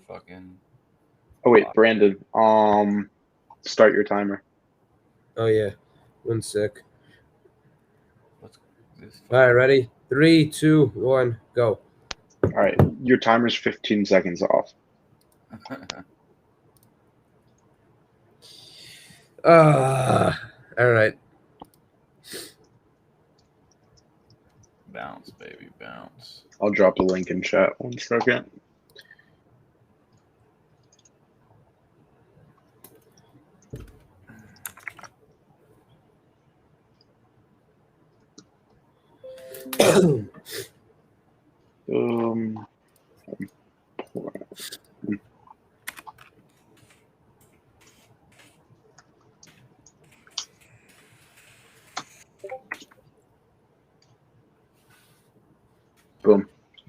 fucking. Oh wait, Brandon. Start your timer. Oh yeah, 1 sec. What's this? All right, ready? 3, 2, 1, go. All right, your timer's 15 seconds off. All right. Bounce, baby, bounce. I'll drop the link in chat 1 second. Boom.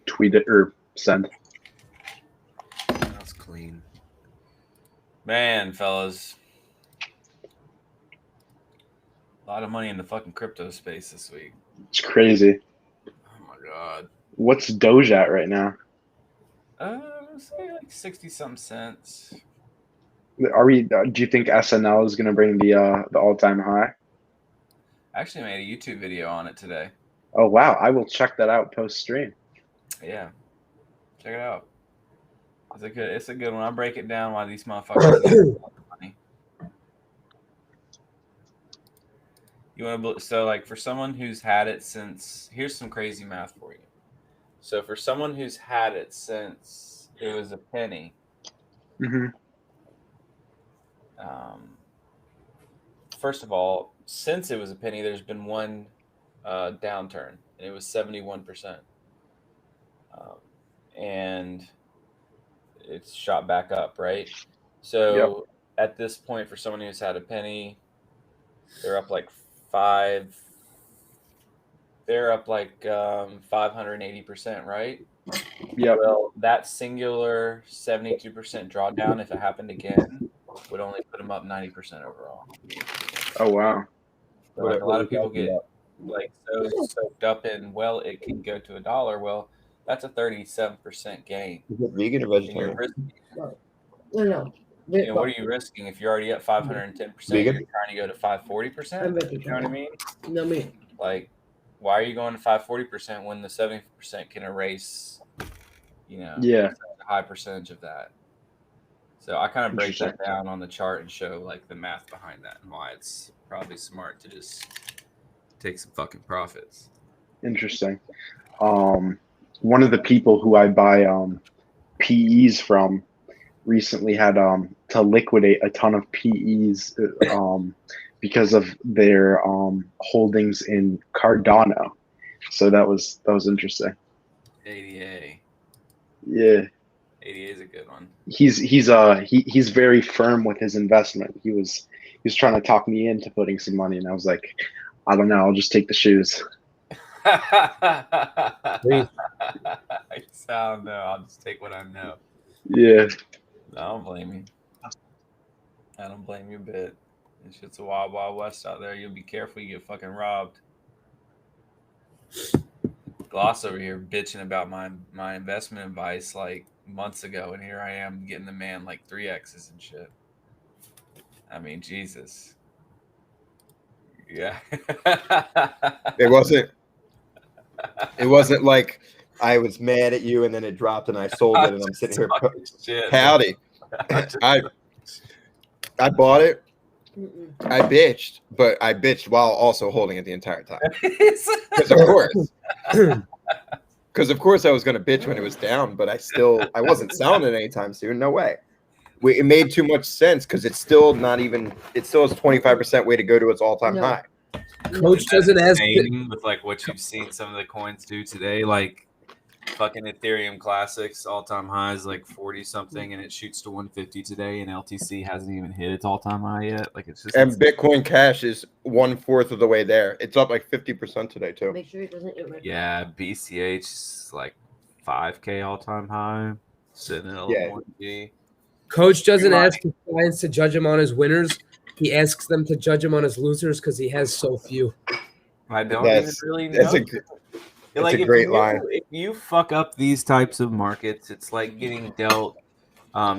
Tweet it or send. That's clean. Man, fellas. A lot of money in the fucking crypto space this week. It's crazy. Oh my god. What's Doge at right now? Say like 60-something cents. Are we? Do you think SNL is going to bring the all-time high? I actually made a YouTube video on it today. Oh wow! I will check that out post stream. Yeah, check it out. It's a good one. I'll break it down why these motherfuckers need money. You want to for someone who's had it since, here's some crazy math for you. So for someone who's had it since it was a penny, first of all, since it was a penny, there's been one downturn, and it was 71%, and it's shot back up, right? So at this point, for someone who's had a penny, they're up like 580%, right? Yeah. Well, that singular 72% drawdown, if it happened again, would only put them up 90% overall. Oh wow! So, like, a lot of people get like so soaked up in, well, it can go to $1. Well, that's a 37% gain. Is it vegan or vegetarian? No. You know, what are you risking if you're already at 510%? You're trying to go to 540%. You know what I mean? No me. Like, why are you going to 540% when the 70% can erase, a high percentage of that? So I kind of break that down on the chart and show like the math behind that and why it's probably smart to just take some fucking profits. Interesting. One of the people who I buy PEs from recently had to liquidate a ton of PEs because of their holdings in Cardano. So that was interesting. ADA. Yeah. ADA is a good one. He's very firm with his investment. He was trying to talk me into putting some money, and I was like, I don't know, I'll just take the shoes. I don't know. I'll just take what I know. Yeah. I don't blame you. I don't blame you a bit. It's just a wild, wild west out there. You'll be careful you get fucking robbed. Gloss over here bitching about my investment advice like months ago, and here I am getting the man like 3X's and shit. I mean, Jesus. Yeah. It wasn't like I was mad at you and then it dropped and I sold it and I'm sitting here. Howdy. I bought it. I bitched, but I bitched while also holding it the entire time. Because of course I was going to bitch when it was down, but I wasn't selling it anytime soon. No way. It made too much sense because it still has 25% way to go to its all-time high. Coach doesn't ask with like what you've seen some of the coins do today, like fucking Ethereum Classics all-time highs like 40 something, and it shoots to 150 today, and LTC hasn't even hit its all-time high yet. Like it's just Bitcoin Cash is 1/4 of the way there. It's up like 50% today too. Make sure it doesn't erase. Yeah, BCH is like 5K all-time high, sitting at 1G. Coach doesn't ask his clients to judge him on his winners. He asks them to judge him on his losers because he has so few. I don't even really know. That's a great line. If you fuck up these types of markets, it's like getting dealt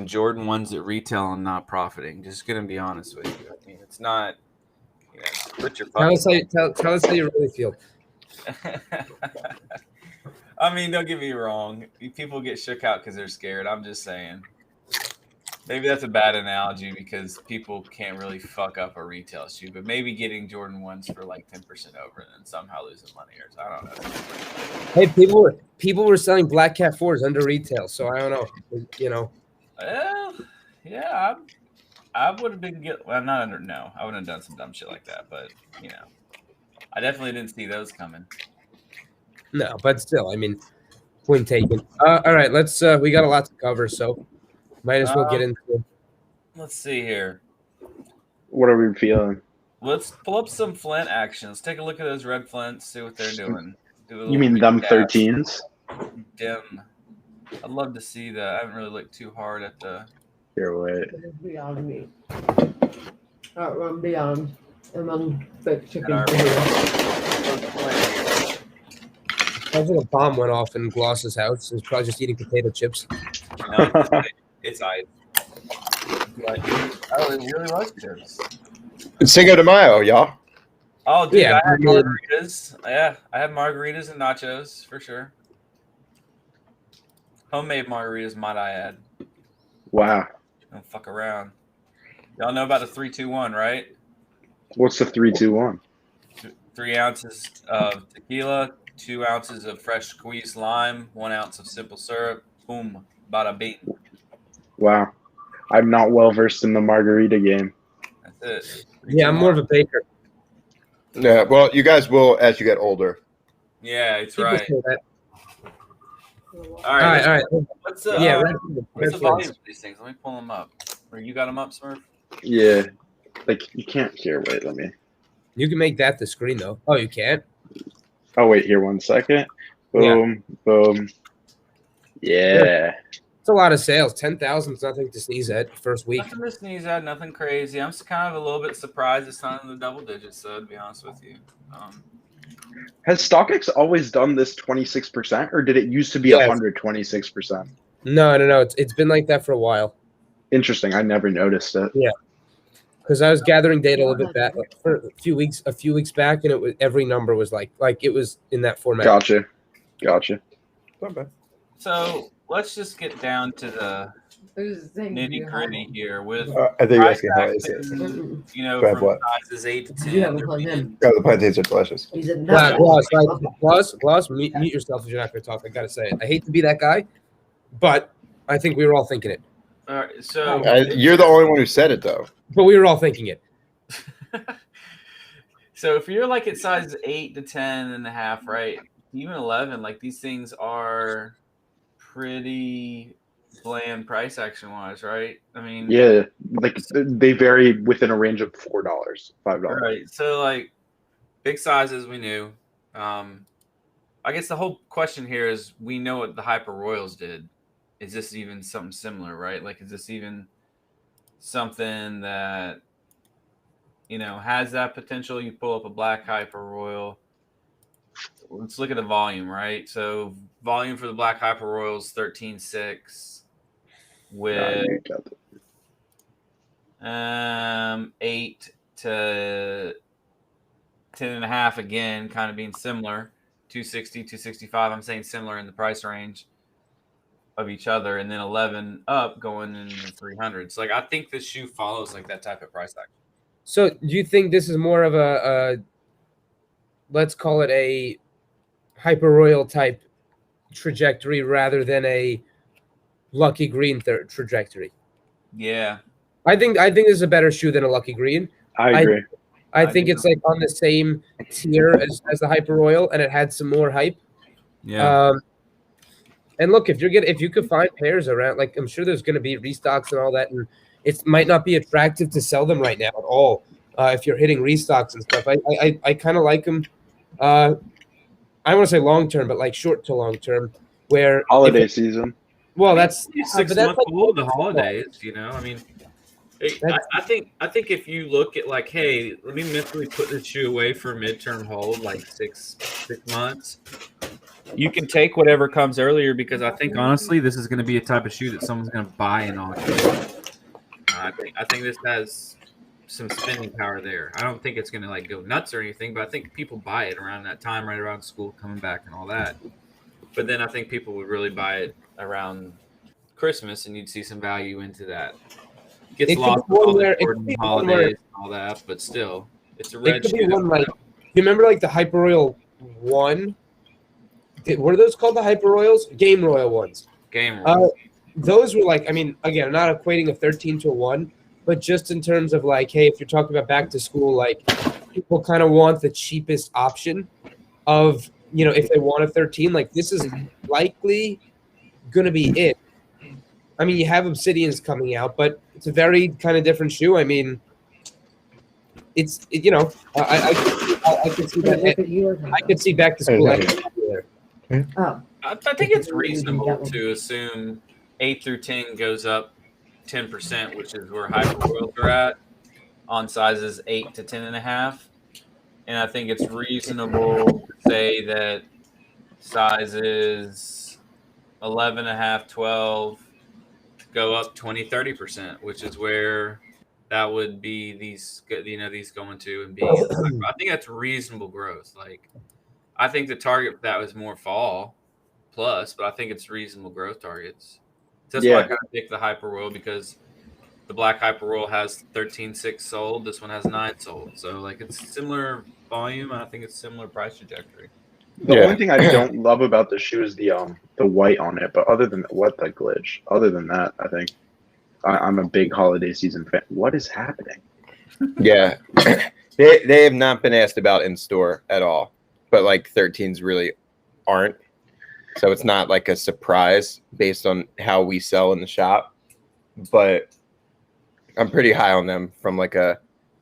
Jordan 1s at retail and not profiting. Just gonna be honest with you. I mean, it's not. You know, put your tell us how you really feel. I mean, don't get me wrong. People get shook out because they're scared. I'm just saying. Maybe that's a bad analogy because people can't really fuck up a retail shoe, but maybe getting Jordan 1s for like 10% over and then somehow losing money, or I don't know. Hey, people were selling Black Cat 4s under retail, so I don't know. You know. Well, yeah, I would have been well, not under. No, I wouldn't have done some dumb shit like that. But you know, I definitely didn't see those coming. No, but still, I mean, point taken. All right, let's. We got a lot to cover, so might as well get into it. Let's see here. What are we feeling? Let's pull up some Flint action. Let's take a look at those red Flints, see what they're doing. You mean them 13s? Dim. I'd love to see that. I haven't really looked too hard at the. Here, wait. Beyond me. Outrun beyond. I'm on baked chicken. Sounds like a bomb went off in Gloss's house. He's probably just eating potato chips. No, it's ice. But I really like chips. It's Cinco de Mayo, y'all. Oh, dude, Yeah, I had margaritas. Yeah, I had margaritas and nachos for sure. Homemade margaritas, might I add. Wow. Don't fuck around. Y'all know about the 3-2-1, right? What's the 3-2-1? 3 ounces of tequila, 2 ounces of fresh squeezed lime, 1 ounce of simple syrup. Boom, bada bing. Wow. I'm not well versed in the margarita game. That's it. Yeah, I'm more of a baker. Yeah, well, you guys will as you get older. Yeah, it's People right. say that. All right. What's the volume of these things? Let me pull them up. Or you got them up, Smurf? Yeah. Like, you can't hear. Wait, let me. You can make that the screen, though. Oh, you can't? Oh, wait, here 1 second. Boom, boom. Yeah. It's a lot of sales. 10,000 is nothing to sneeze at first week. Nothing to sneeze at, nothing crazy. I'm kind of a little bit surprised it's not in the double digits, so to be honest with you. Has StockX always done this 26%, or did it used to be 126%? No. It's been like that for a while. Interesting. I never noticed it. Yeah. Because I was gathering data a little bit back for a few weeks back, and it was every number was like it was in that format. Gotcha. Not bad. So let's just get down to the nitty gritty here with I think you're asking how is it. You know, Grab from what? sizes 8 to 10. You haven't plugged in. Oh, the plantains are delicious. Gloss, mute yourself if you're not going to talk. I got to say it. I hate to be that guy, but I think we were all thinking it. All right, so You're the only one who said it, though. But we were all thinking it. So if you're like at size 8 to 10 and a half, right? Even 11, like these things are pretty bland price action wise, right? I mean, yeah, like they vary within a range of $4, $5. Right. So like big sizes, we knew. I guess the whole question here is we know what the Hyper Royals did. Is this even something similar, right? Like, is this even something that, you know, has that potential? You pull up a black Hyper Royal. Let's look at the volume, right? So volume for the black Hyper Royals 13.6 with 8 to 10.5 again, kind of being similar. 260, 265. I'm saying similar in the price range of each other, and then 11 up going in the 300s. Like I think this shoe follows like that type of price action. So do you think this is more of a let's call it a Hyper Royal type trajectory rather than a Lucky Green trajectory? Yeah, I think this is a better shoe than a Lucky Green. I agree. I think it's like on the same tier as the Hyper Royal, and it had some more hype. Yeah. And look, if you could find pairs around, like I'm sure there's going to be restocks and all that, and it might not be attractive to sell them right now at all. If you're hitting restocks and stuff, I kind of like them. I don't want to say long term, but like short to long term, where holiday season. Well, that's 6 months below the holidays. You know, I mean, I think if you look at like, hey, let me mentally put this shoe away for a midterm hold, like six months. you can take whatever comes earlier because I think honestly this is going to be a type of shoe that someone's going to buy in auction. I think this has some spending power there. I don't think it's going to like go nuts or anything, but I think people buy it around that time, right around school coming back and all that. But then I think people would really buy it around Christmas, and you'd see some value into that. Gets lost with all the Jordan holidays and all that, but still, it's a red shoe. You remember like the Hyper Royal 1? Were those called the Hyper Royals? Game Royal ones. Game Royal. Those were like, I mean, again, I'm not equating a 13 to a 1, but just in terms of like, hey, if you're talking about back to school, like people kind of want the cheapest option of, you know, if they want a 13, like this is likely going to be it. I mean, you have Obsidians coming out, but it's a very kind of different shoe. I mean, you know, I could see that. I could see back to school. Oh. I think it's reasonable to assume 8 through 10 goes up 10%, which is where Hyper Royals are at on sizes 8 to 10.5. And I think it's reasonable to say that sizes 11.5, 12 go up 20-30%, which is where that would be these going to and being. I think that's reasonable growth. Like, I think the target for that was more fall plus, but I think it's reasonable growth targets. So that's why I kind of picked the Hyper Royal, because the black Hyper Royal has 13.6 sold. This one has 9 sold. So like it's similar volume. And I think it's similar price trajectory. The only thing I don't love about the shoe is the white on it. But other than what the glitch? Other than that, I think I'm a big holiday season fan. What is happening? Yeah, they have not been asked about in store at all. But like 13s really aren't. So it's not like a surprise based on how we sell in the shop. But I'm pretty high on them from like a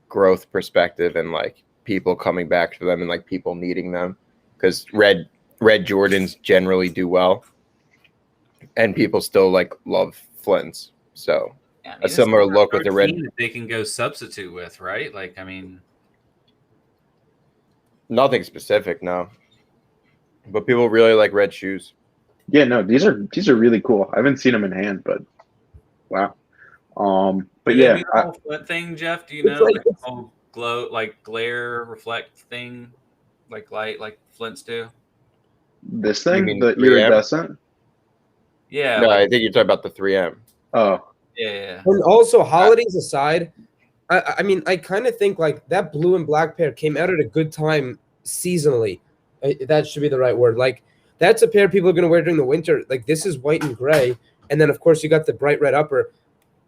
growth perspective and like people coming back to them and like people needing them, because red Jordans generally do well and people still like love Flints. So yeah, I mean, a similar look with the red that they can go substitute with, right? Like, I mean, nothing specific, no. But people really like red shoes. Yeah, no, these are really cool. I haven't seen them in hand, but wow. But yeah, the whole Flint thing, Jeff. Do you know like the whole glow, like glare, reflect thing, like light, like Flints do? This thing, the iridescent. Yeah. No, I think you're talking about the 3M. Oh. Yeah. And also, holidays aside, I mean, I kind of think like that blue and black pair came out at a good time seasonally. That should be the right word. Like, that's a pair people are going to wear during the winter. Like, this is white and gray. And then, of course, you got the bright red upper.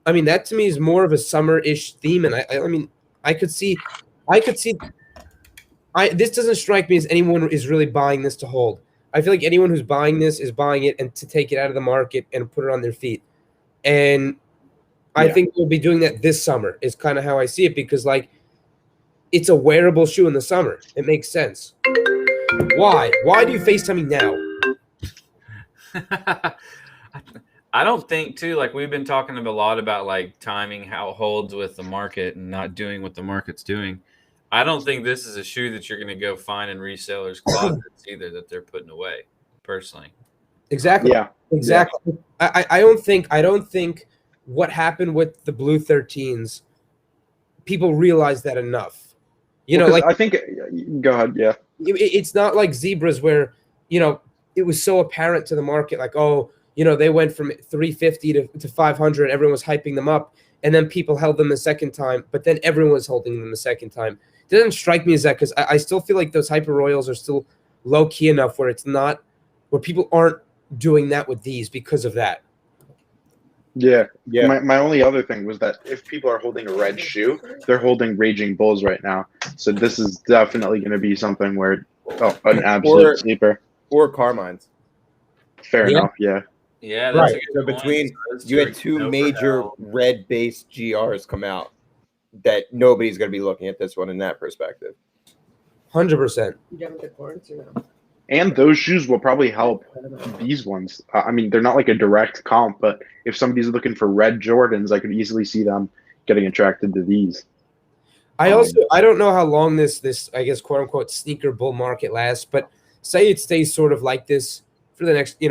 I mean, that to me is more of a summer-ish theme. And I mean, I could see this doesn't strike me as anyone is really buying this to hold. I feel like anyone who's buying this is buying it and to take it out of the market and put it on their feet. And I think we'll be doing that this summer is kind of how I see it, because like it's a wearable shoe in the summer. It makes sense. Why? Why do you FaceTime me now? I don't think too, like we've been talking a lot about like timing, how it holds with the market and not doing what the market's doing. I don't think this is a shoe that you're going to go find in resellers' closets either that they're putting away, personally. Exactly. Yeah. Exactly. Yeah. I don't think what happened with the blue 13s, people realize that enough. You know, like I think go ahead, yeah. It's not like zebras where, you know, it was so apparent to the market, like, oh, you know, they went from 350 to 500. Everyone was hyping them up, and then people held them the second time, but then everyone was holding them the second time. It doesn't strike me as that, because I still feel like those Hyper Royals are still low key enough where it's not, where people aren't doing that with these because of that. Yeah. My only other thing was that if people are holding a red shoe, they're holding Raging Bulls right now. So this is definitely going to be something where, an absolute sleeper. Or Carmines. Fair enough, yeah. Yeah, that's right. So between you had two major red-based GRs come out that nobody's going to be looking at this one in that perspective. 100%. You done with the cords or no? And those shoes will probably help these ones. I mean, they're not like a direct comp, but if somebody's looking for red Jordans, I could easily see them getting attracted to these. I don't know how long this I guess quote unquote sneaker bull market lasts, but say it stays sort of like this for the next,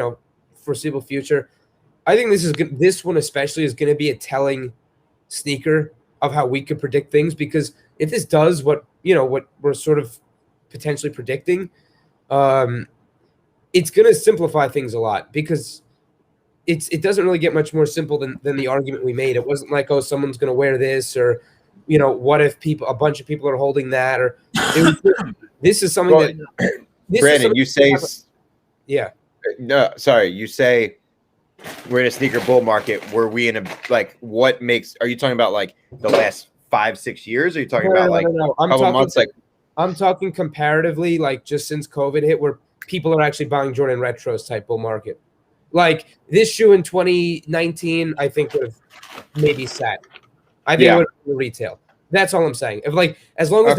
foreseeable future, I think this one especially is going to be a telling sneaker of how we could predict things, because if this does what we're sort of potentially predicting, it's going to simplify things a lot, because it doesn't really get much more simple than the argument we made. It wasn't like, oh, someone's going to wear this, or what if a bunch of people are holding that, or this is something that Brandon, you say yeah. No, sorry, you say we're in a sneaker bull market. Were we in what makes? Are you talking about like the last 5-6 years? Or are you talking about a couple months? I'm talking comparatively, like just since COVID hit, where people are actually buying Jordan retros type bull market. Like this shoe in 2019, I think would have maybe sat. I think it would have been retail. That's all I'm saying. As long as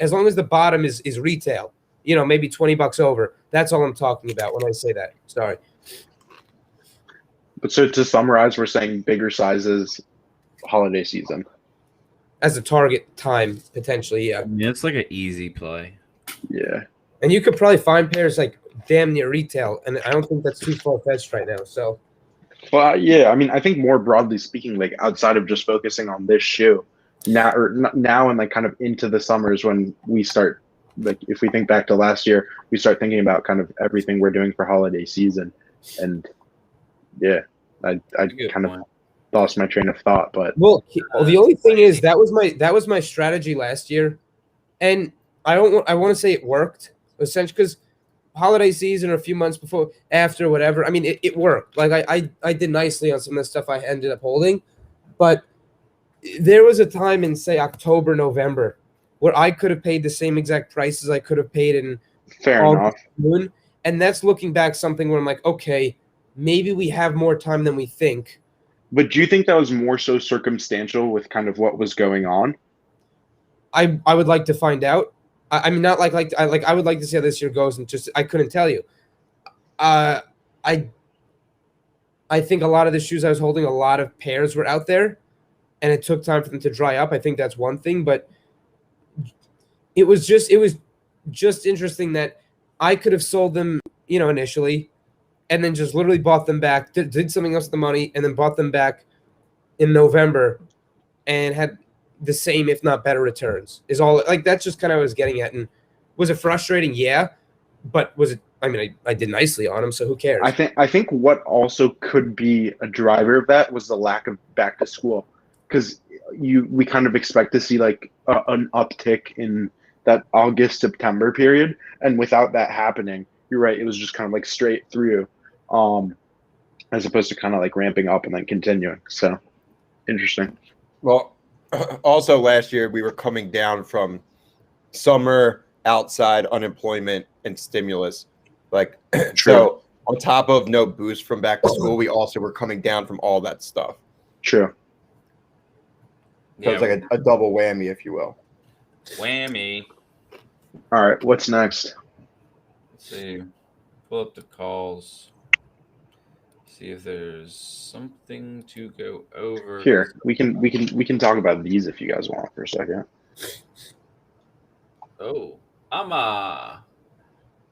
as long as the bottom is retail, maybe $20 over. That's all I'm talking about when I say that. Sorry. But so to summarize, we're saying bigger sizes, holiday season. As a target time, potentially, yeah. Yeah, it's like an easy play. Yeah. And you could probably find pairs like damn near retail, and I don't think that's too far-fetched right now. So, well, yeah, I mean, I think more broadly speaking, like outside of just focusing on this shoe, now and like kind of into the summers when we start, like if we think back to last year, we start thinking about kind of everything we're doing for holiday season, and yeah, I kind of lost my train of thought, but the only thing is that was my strategy last year, and I want to say it worked essentially, because holiday season or a few months after whatever, I mean it worked. Like I did nicely on some of the stuff I ended up holding, but there was a time in say October, November where I could have paid the same exact prices I could have paid in August, June, and that's looking back something where I'm like, okay, maybe we have more time than we think. But do you think that was more so circumstantial with kind of what was going on? I would like to find out. I mean, not I would like to see how this year goes, and just I couldn't tell you. I think a lot of the shoes I was holding, a lot of pairs were out there, and it took time for them to dry up. I think that's one thing, but it was just interesting that I could have sold them, initially, and then just literally bought them back, did something else with the money, and then bought them back in November, and had the same, if not better, returns. Is all like that's just kind of what I was getting at. And was it frustrating? Yeah, but was it? I mean, I did nicely on them, so who cares? I think what also could be a driver of that was the lack of back to school, because we kind of expect to see like an uptick in that August-September period, and without that happening, you're right, it was just kind of like straight through, as opposed to kind of like ramping up and then continuing. So interesting. Well, also last year we were coming down from summer, outside unemployment, and stimulus. Like, so on top of no boost from back to school, we also were coming down from all that stuff. True. So it's like a double whammy, if you will. Whammy. All right, what's next? Let's see. Pull up the calls. See if there's something to go over. Here, we can talk about these if you guys want for a second. Oh,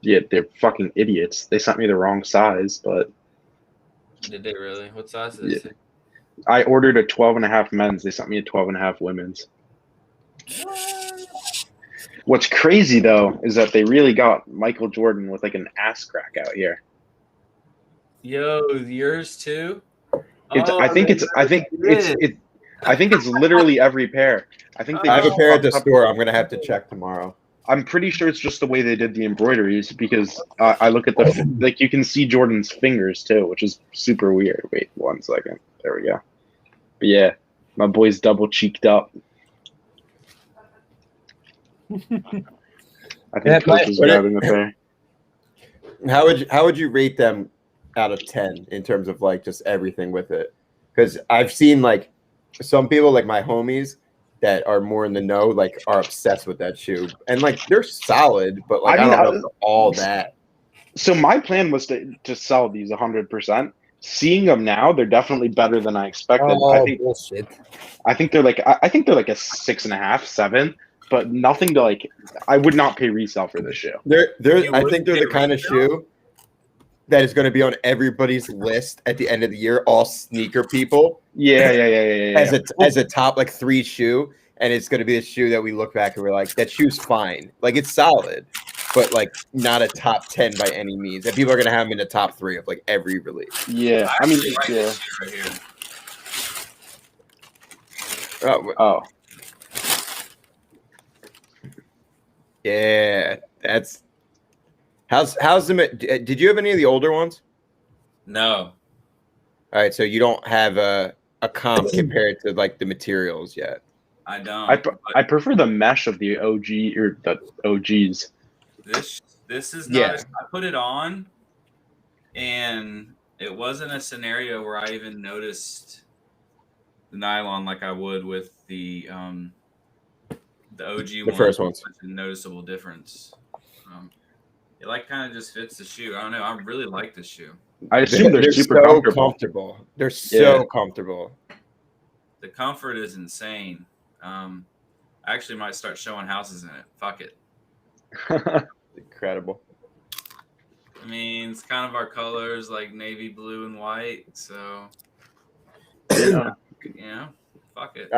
yeah, they're fucking idiots. They sent me the wrong size, but did they really? What size is it? I ordered a 12.5 men's. They sent me a 12.5 women's. What's crazy though is that they really got Michael Jordan with like an ass crack out here. Yo, yours too? I think it's literally every pair. I think I have a pair at the store. I'm gonna have to check tomorrow. I'm pretty sure it's just the way they did the embroideries, because I look at the like you can see Jordan's fingers too, which is super weird. Wait 1 second. There we go. But yeah, my boy's double cheeked up. I think Coach is grabbing the pair. How would you rate them out of 10 in terms of like just everything with it? Because I've seen like some people, like my homies that are more in the know, like are obsessed with that shoe, and like they're solid, but like I don't know all that. So my plan was to sell these 100%. Seeing them now, they're definitely better than I expected. Oh, bullshit. I think they're like a 6.5, 7. but nothing to like. I would not pay resale for this shoe. I think they're the kind of shoe that is going to be on everybody's list at the end of the year. All sneaker people, Yeah. As a top like 3 shoe, and it's going to be a shoe that we look back and we're like, that shoe's fine, like it's solid, but like not a top 10 by any means. And people are going to have them in the top 3 of like every release. Yeah, I mean, yeah. Right here. Oh. Yeah, that's how's the. Did you have any of the older ones? No. All right, so you don't have a comp compared to like the materials yet. I don't. I prefer the mesh of the OG or the OGs. This is not. I put it on, and it wasn't a scenario where I even noticed the nylon like I would with the OG the first ones. A noticeable difference. It like kind of just fits the shoe. I don't know. I really like this shoe. I assume they're super so comfortable. They're so comfortable. The comfort is insane. I actually might start showing houses in it. Fuck it. Incredible. I mean, it's kind of our colors, like navy blue and white. So, yeah, fuck it.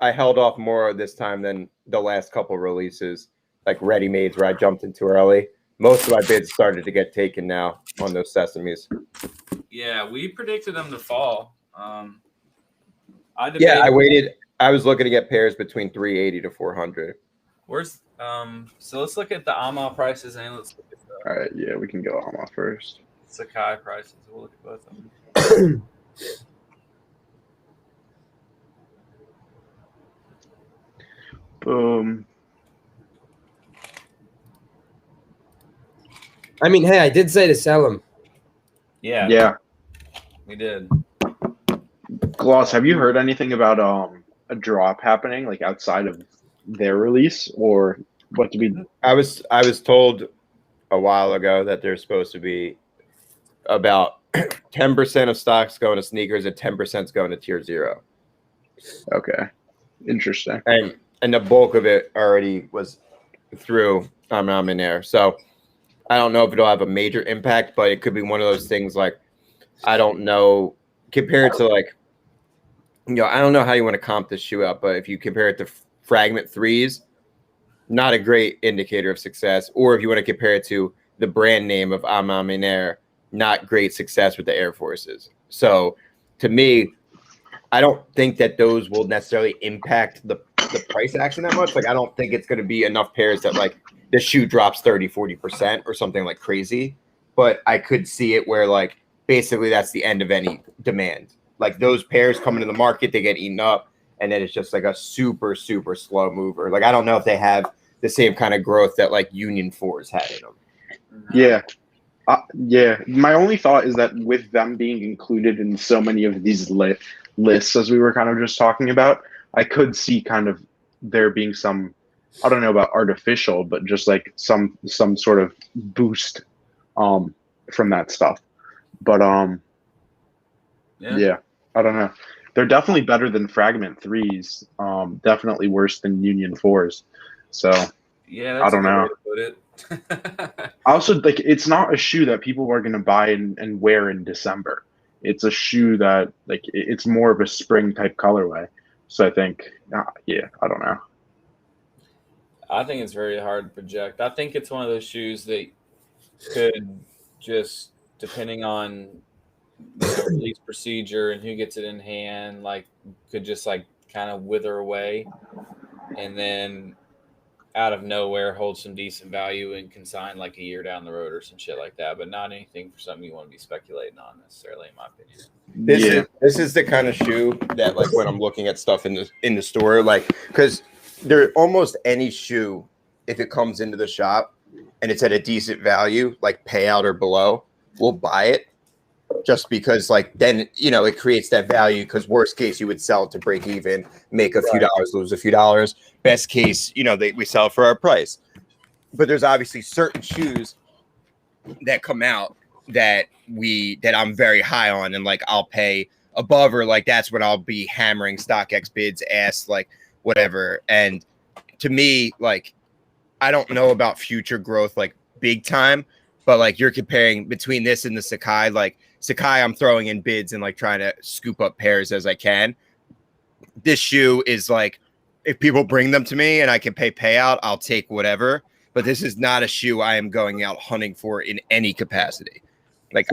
I held off more this time than the last couple releases, like ready-mades where I jumped in too early. Most of my bids started to get taken now on those sesames. Yeah, we predicted them to fall. I waited. I was looking to get pairs between 380 to 400. Where's so let's look at the AMA prices and let's look at the All right, yeah, we can go AMA first. Sakai prices. We'll look at both of them. Boom. I mean, hey, I did say to sell them. Yeah, we did. Gloss, have you heard anything about a drop happening like outside of their release, or what to be? I was told a while ago that there's supposed to be about 10% of stocks going to sneakers and 10% is going to tier 0. Okay, interesting. And the bulk of it already was through I'm in there. So I don't know if it'll have a major impact, but it could be one of those things like, I don't know, compared to like, I don't know how you want to comp this shoe up, but if you compare it to Fragment 3s, not a great indicator of success. Or if you want to compare it to the brand name of in Air, not great success with the Air Forces. So to me, I don't think that those will necessarily impact the price action that much. Like, I don't think it's going to be enough pairs that like the shoe drops 30-40% or something like crazy. But I could see it where like basically that's the end of any demand. Like those pairs come into the market, they get eaten up, and then it's just like a super, super slow mover. Like I don't know if they have the same kind of growth that like Union 4s had in them. Yeah. Yeah. My only thought is that with them being included in so many of these lists, as we were kind of just talking about, I could see kind of there being some, I don't know about artificial, but just like some sort of boost from that stuff. But yeah, I don't know. They're definitely better than Fragment 3s. Definitely worse than Union 4s. So yeah, that's I don't know. Way to put it. Also, like, it's not a shoe that people are going to buy and wear in December. It's a shoe that like it's more of a spring type colorway. So I think, yeah, I don't know. I think it's very hard to project. I think it's one of those shoes that could just, depending on release procedure and who gets it in hand, like could just like kind of wither away, and then out of nowhere hold some decent value and consign like a year down the road or some shit like that. But not anything for something you want to be speculating on necessarily, in my opinion. This is the kind of shoe that like when I'm looking at stuff in the store, like because there almost any shoe, if it comes into the shop and it's at a decent value, like payout or below, we'll buy it. Just because, like, then, it creates that value, because worst case, you would sell it to break even, make a few dollars, lose a few dollars. Best case, we sell it for our price. But there's obviously certain shoes that come out that I'm very high on, and, like, I'll pay above, or, like, that's when I'll be hammering StockX bids, ask, like, whatever. And to me, like, I don't know about future growth, like big time, but like you're comparing between this and the Sakai, like Sakai, I'm throwing in bids and like trying to scoop up pairs as I can. This shoe is like, if people bring them to me and I can pay payout, I'll take whatever. But this is not a shoe I am going out hunting for in any capacity. Like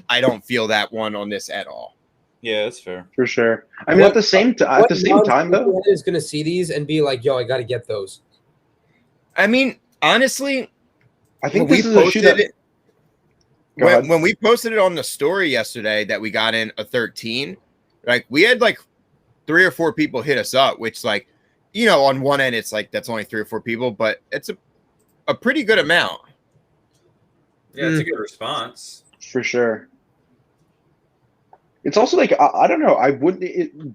I don't feel that one on this at all. Yeah, that's fair. For sure. I mean, at the same time, though, is going to see these and be like, "Yo, I got to get those." I mean, honestly, I think this is a shoe that when we posted it on the story yesterday that we got in a 13, like we had like 3 or 4 people hit us up, which like, you know, on one end it's like that's only 3 or 4 people, but it's a pretty good amount. Yeah, it's a good response. For sure. It's also like, I don't know,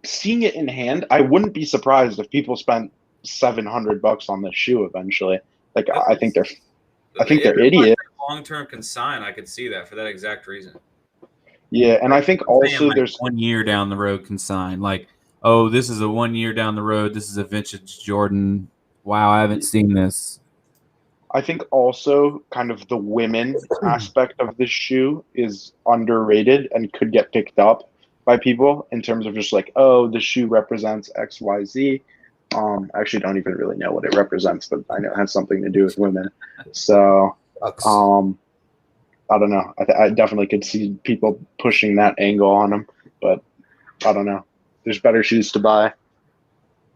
seeing it in hand, I wouldn't be surprised if people spent $700 on this shoe eventually. Like, I think they're idiots. Long-term consign, I could see that for that exact reason. Yeah, and I think also like there's 1 year down the road consign. Like, oh, this is a 1 year down the road. This is a vintage Jordan. Wow, I haven't seen this. I think also kind of the women aspect of this shoe is underrated and could get picked up by people in terms of just like, oh, the shoe represents XYZ. I actually don't even really know what it represents, but I know it has something to do with women. So, I don't know. I definitely could see people pushing that angle on them, but I don't know. There's better shoes to buy.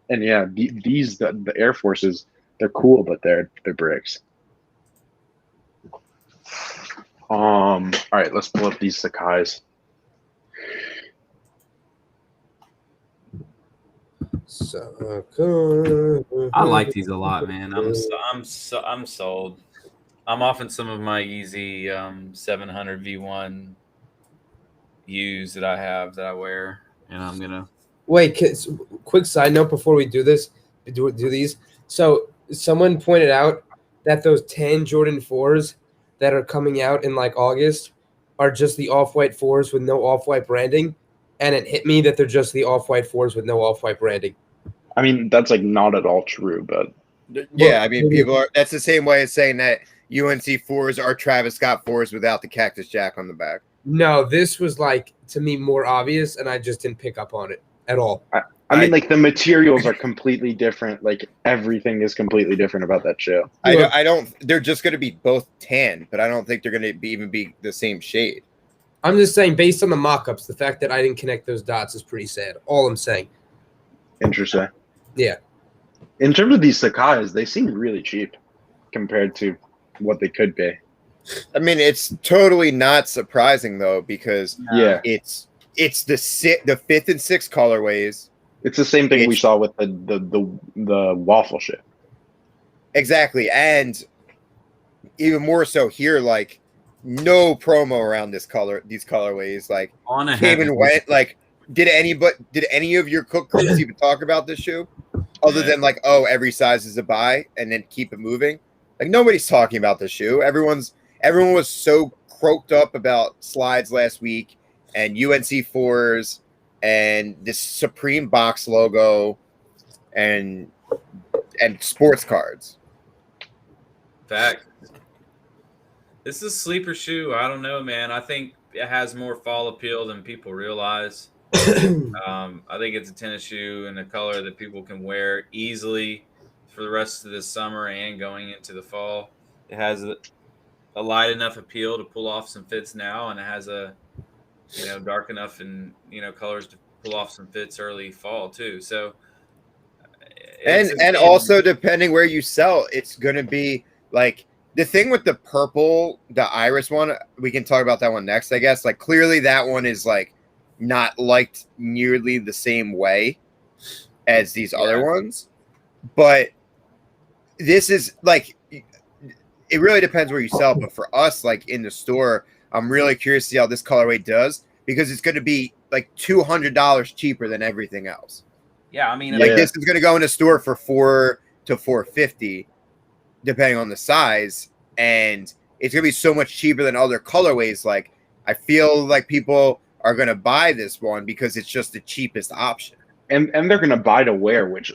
And yeah, the Air Forces, they're cool, but they're bricks. All right, let's pull up these Sakais. I like these a lot, man. I'm sold. I'm offering some of my easy 700 V1 U's that I have that I wear, and I'm gonna wait. Quick side note before we do this, do these. So someone pointed out that those 10 Jordan 4s that are coming out in like August are just the off-white 4s with no off-white branding, and it hit me that they're just the off-white 4s with no off-white branding. I mean, that's like not at all true, but yeah, I mean, people are. That's the same way as saying that UNC 4s are Travis Scott 4s without the Cactus Jack on the back. No, this was like to me more obvious, and I just didn't pick up on it at all. I mean, like the materials are completely different. Like everything is completely different about that shoe. I don't. They're just going to be both tan, but I don't think they're going to even be the same shade. I'm just saying, based on the mock-ups, the fact that I didn't connect those dots is pretty sad. All I'm saying. Interesting. Yeah. In terms of these Sakais, they seem really cheap compared to what they could be. I mean, it's totally not surprising though, because it's the 5th and 6th colorways. It's the same thing we saw with the waffle shit. Exactly, and even more so here, like no promo around these colorways. Like came and went. Like, did any of your cook groups even talk about this shoe, other than like, oh, every size is a buy, and then keep it moving? Like nobody's talking about this shoe. Everyone was so croaked up about slides last week and UNC 4s. And this Supreme box logo and sports cards. Fact. This is a sleeper shoe. I don't know, man. I think it has more fall appeal than people realize. I think it's a tennis shoe in a color that people can wear easily for the rest of the summer and going into the fall. It has a light enough appeal to pull off some fits now, and it has a dark enough and colors to pull off some fits early fall too. So, and also depending where you sell, it's gonna be like the thing with the purple, the iris one. We can talk about that one next, I guess. Like clearly that one is like not liked nearly the same way as these other ones, but this is like it really depends where you sell. But for us, like in the store, I'm really curious to see how this colorway does, because it's going to be like $200 cheaper than everything else. Yeah, I mean, like this is going to go in a store for $400 to $450, depending on the size, and it's going to be so much cheaper than other colorways. Like I feel like people are going to buy this one because it's just the cheapest option. and they're gonna buy to wear, which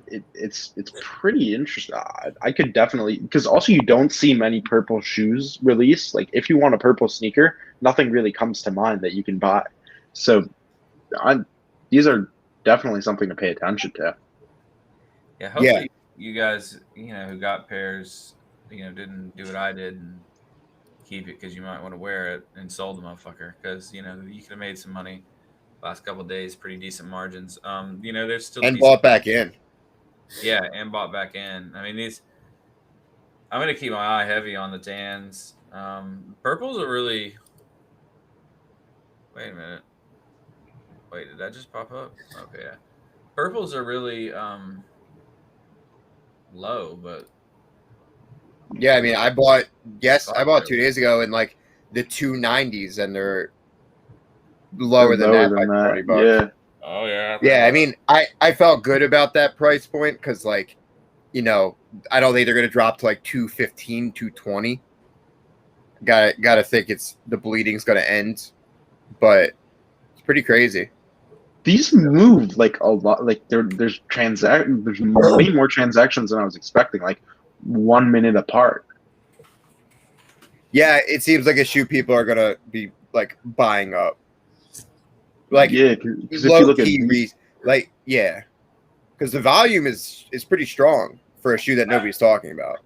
it's pretty interesting. I could definitely, because also you don't see many purple shoes released. Like if you want a purple sneaker, nothing really comes to mind that you can buy. So these are definitely something to pay attention to. Yeah, hopefully you guys, who got pairs, didn't do what I did and keep it because you might want to wear it and sold the motherfucker because you could have made some money last couple of days, pretty decent margins. There's still and decent bought back in. Yeah, and bought back in. I mean, I'm gonna keep my eye heavy on the tans. Purples are really. Wait a minute. Wait, did that just pop up? Okay, yeah. Purples are really low, but yeah, I mean, I bought 2 days ago in like the 290s, and they're lower than that by $20. Yeah. Oh yeah. Yeah, I mean, I felt good about that price point because, like, I don't think they're gonna drop to like 215, 220. Gotta think the bleeding's gonna end, but it's pretty crazy. These move like a lot. Like there's way more transactions than I was expecting. Like 1 minute apart. Yeah, it seems like a shoe people are gonna be like buying up. Like, yeah, because if you look at because the volume is pretty strong for a shoe that nobody's talking about.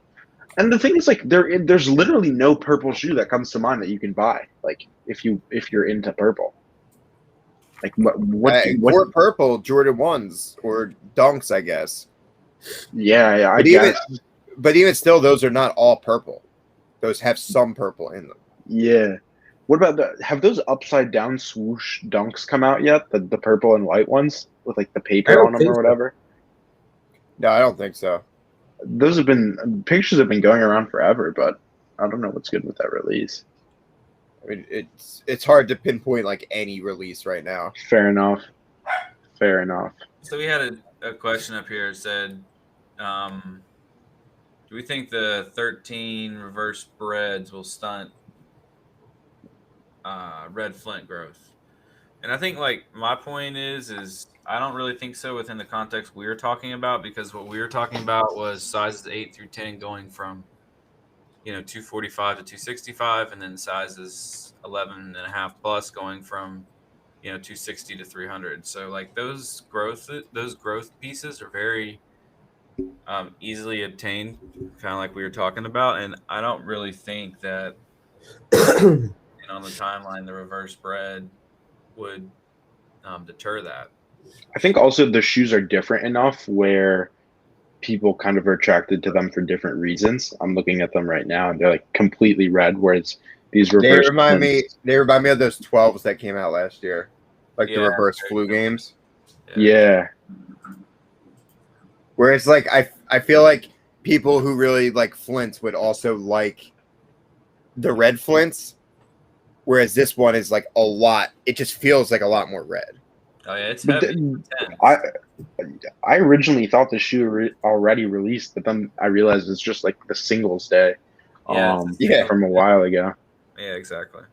And the thing is, like, there's literally no purple shoe that comes to mind that you can buy. Like, if you're into purple, like what or purple Jordan 1s or Dunks, I guess. Yeah, I guess. But even still, those are not all purple. Those have some purple in them. Yeah. What about have those upside down swoosh Dunks come out yet? The purple and white ones with like the paper on them or whatever. No, I don't think so. Those pictures have been going around forever, but I don't know what's good with that release. I mean, it's hard to pinpoint like any release right now. Fair enough. So we had a question up here that said, do we think the 13 reverse breads will stunt red flint growth? And I think like my point is I don't really think so within the context we were talking about, because what we were talking about was sizes 8 through 10 going from 245 to 265, and then sizes 11 and a half plus going from 260 to 300. So like those growth pieces are very easily obtained, kind of like we were talking about, and I don't really think that on the timeline the reverse bread would deter that. I think also the shoes are different enough where people kind of are attracted to them for different reasons. I'm looking at them right now and they're like completely red, whereas these reverse they remind me of those 12s that came out last year, like the reverse flu games. Yeah. Whereas like I feel like people who really like Flints would also like the red Flints, whereas this one is like a lot. It just feels like a lot more red. Oh yeah, it's heavy. I originally thought the shoe already released, but then I realized it's just like the Singles Day, from a while ago. Yeah, exactly.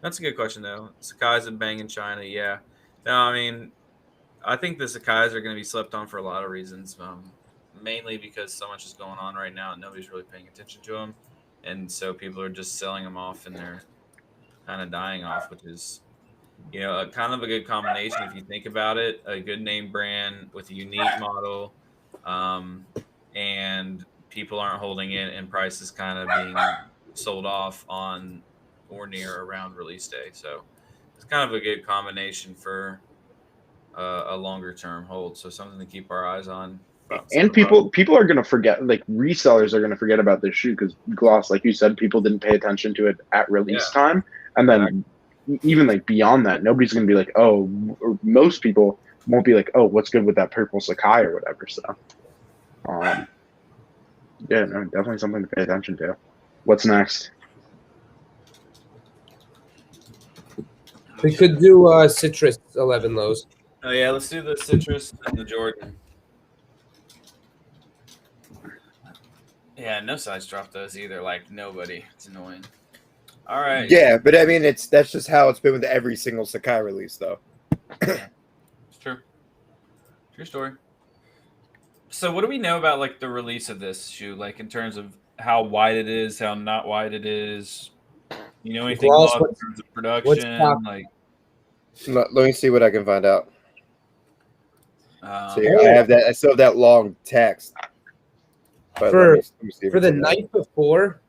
That's a good question though. Sakai's a bang in China. Yeah. No, I mean, I think the Sakai's are going to be slept on for a lot of reasons. Mainly because so much is going on right now and nobody's really paying attention to them, and so people are just selling them off and they're kind of dying off, which is kind of a good combination if you think about it. A good name brand with a unique model, and people aren't holding it, and prices kind of being sold off on or near around release day. So it's kind of a good combination for a longer term hold. So something to keep our eyes on. And people are going to forget, like resellers are going to forget about this shoe because Gloss, like you said, people didn't pay attention to it at release time, and then even like beyond that, nobody's going to be like, oh, or most people won't be like, oh, what's good with that purple Sakai or whatever. So, yeah, no, definitely something to pay attention to. What's next? We could do Citrus 11 lows. Oh yeah, let's do the Citrus and the Jordan. Yeah, no size drop those either. Like nobody. It's annoying. All right. Yeah, but I mean, that's just how it's been with every single Sakai release, though. It's true. True story. So what do we know about like the release of this shoe? Like in terms of how wide it is, how not wide it is? You know anything Gloss, about in terms of production? Like, let me see what I can find out. See, Oh. I have that. I still have that long text. But For let me see if the it's in there. night before,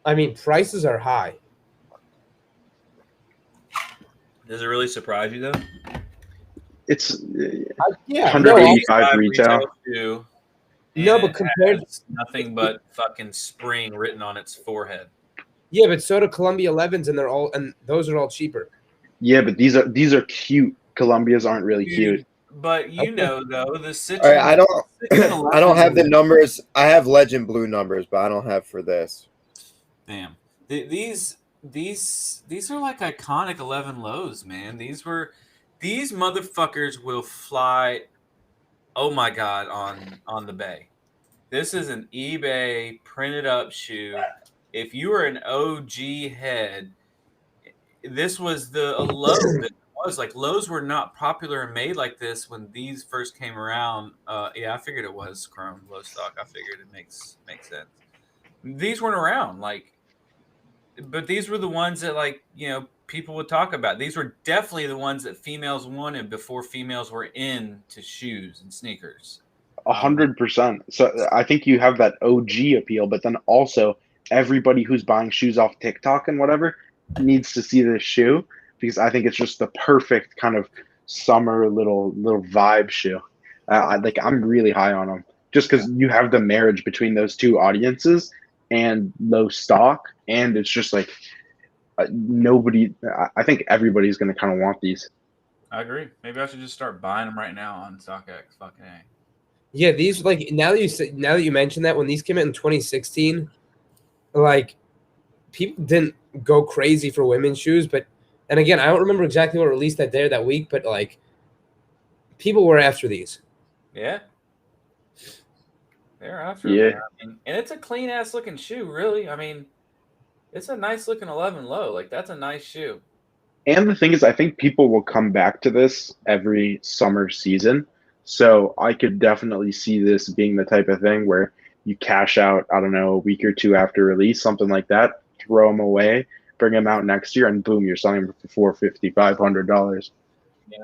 I mean, prices are high. does it really surprise you though? It's Yeah, 185 retail. Shoe, No, and but it compared has nothing but fucking spring written on its forehead. Yeah, but so do Columbia 11s, and those are all cheaper. Yeah, but these are cute. Columbias aren't really cute. But you know though, the Citroen. All right, I don't have the numbers. I have Legend Blue numbers, but I don't have for this. Damn. These are like iconic 11 lows, man. These motherfuckers will fly. Oh my god, on the bay. This is an eBay printed up shoe. If you were an OG head, this was a low that was like lows were not popular and made like this when these first came around. Yeah, I figured it was chrome low stock. I figured it makes sense. These weren't around but these were the ones that people would talk about. These were definitely the ones that females wanted before females were into shoes and sneakers. 100%. So I think you have that OG appeal, but then also everybody who's buying shoes off TikTok and whatever needs to see this shoe because I think it's just the perfect kind of summer little vibe shoe. I'm really high on them just because you have the marriage between those two audiences and low stock, and it's just like nobody. I think everybody's going to kind of want these. I agree. Maybe I should just start buying them right now on StockX. Fucking A. Yeah, these now that you mentioned that when these came out in 2016, like people didn't go crazy for women's shoes, and again, I don't remember exactly what released that week, but like people were after these. Yeah. They're after them. And it's a clean ass looking shoe, really. I mean, it's a nice looking 11 low. Like that's a nice shoe. And the thing is, I think people will come back to this every summer season. So I could definitely see this being the type of thing where you cash out, I don't know, a week or two after release, something like that, throw them away, bring them out next year, and boom, you're selling them for $450, $500. Yeah,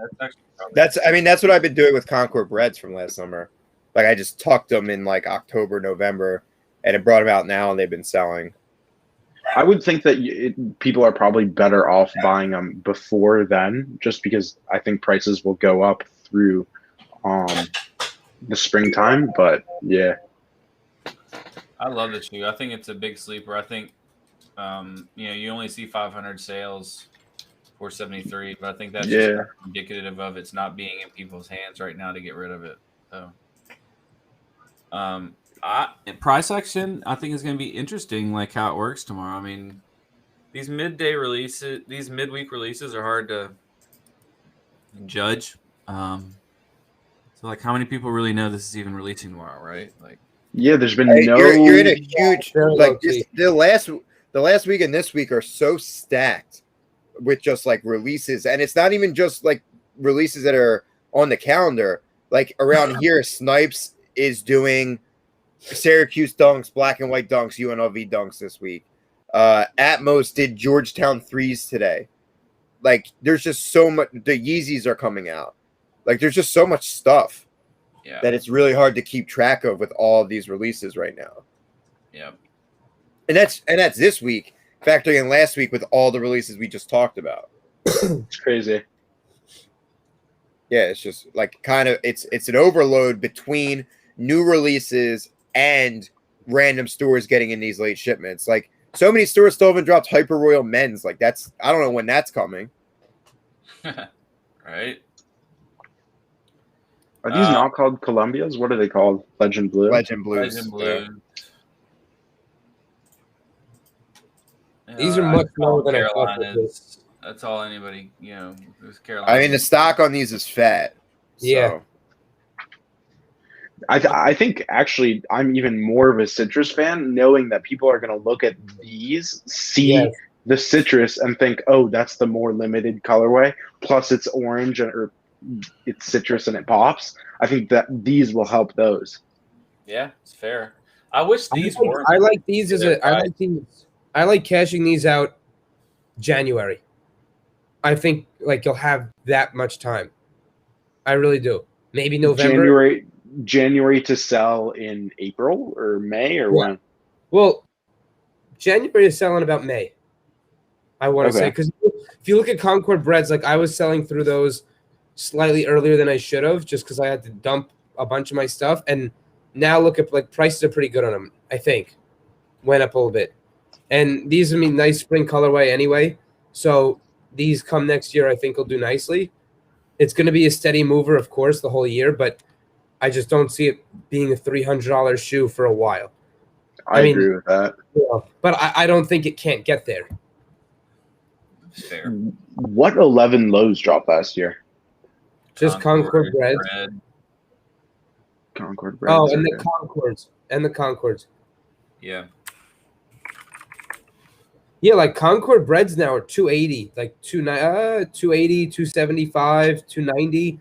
that's actually that's what I've been doing with Concord Breads from last summer. Like I just tucked them in like October, November, and it brought them out now, and they've been selling. I would think that people are probably better off buying them before then, just because I think prices will go up through the springtime. But yeah, I love the shoe. I think it's a big sleeper. I think you only see 500 sales, 473, but I think that's just indicative of it's not being in people's hands right now to get rid of it. So. Price action, I think is going to be interesting, like how it works tomorrow. I mean, these midweek releases are hard to judge. So, like, how many people really know this is even releasing tomorrow, right? Like, yeah, there's been You're in a huge like the last week and this week are so stacked with just like releases, and it's not even just like releases that are on the calendar. Like around here, Snipes is doing Syracuse dunks, black and white dunks, UNLV dunks this week. Atmos did Georgetown threes today. Like there's just so much. The Yeezys are coming out. Like there's just so much stuff that it's really hard to keep track of with all of these releases right now. Yeah, and that's this week, factoring in last week with all the releases we just talked about. It's crazy. Yeah, it's just like kind of it's an overload between new releases and random stores getting in these late shipments. Like so many stores still haven't dropped Hyper Royal men's. Like that's I don't know when that's coming. Right. Are these not called Columbias? What are they called? Legend Blue? Legend Blues. Legend Blue. Yeah. These are much lower than Carolina's. That's all anybody, Carolina. I mean, the stock on these is fat. Yeah. So. I think actually I'm even more of a citrus fan, knowing that people are going to look at these, see the citrus, and think, oh, that's the more limited colorway. Plus, it's orange or it's citrus and it pops. I think that these will help those. Yeah, it's fair. I wish these were. I like these I like cashing these out January. I think like you'll have that much time. I really do. Maybe November. January to sell in April or May or when? Well, January is selling about May. I want to say, because if you look at Concord breads, like I was selling through those slightly earlier than I should have, just because I had to dump a bunch of my stuff. And now look at like prices are pretty good on them. I think went up a little bit, and these are nice spring colorway anyway. So these come next year, I think will do nicely. It's going to be a steady mover, of course, the whole year, but I just don't see it being a $300 shoe for a while. I mean, agree with that. Yeah, but I don't think it can't get there. Fair. What 11 lows dropped last year? Just Concord bread. Concord bread. Oh, and the Concords. And the Concords. Yeah. Yeah, like Concord breads now are 280, like 280, 275, 290,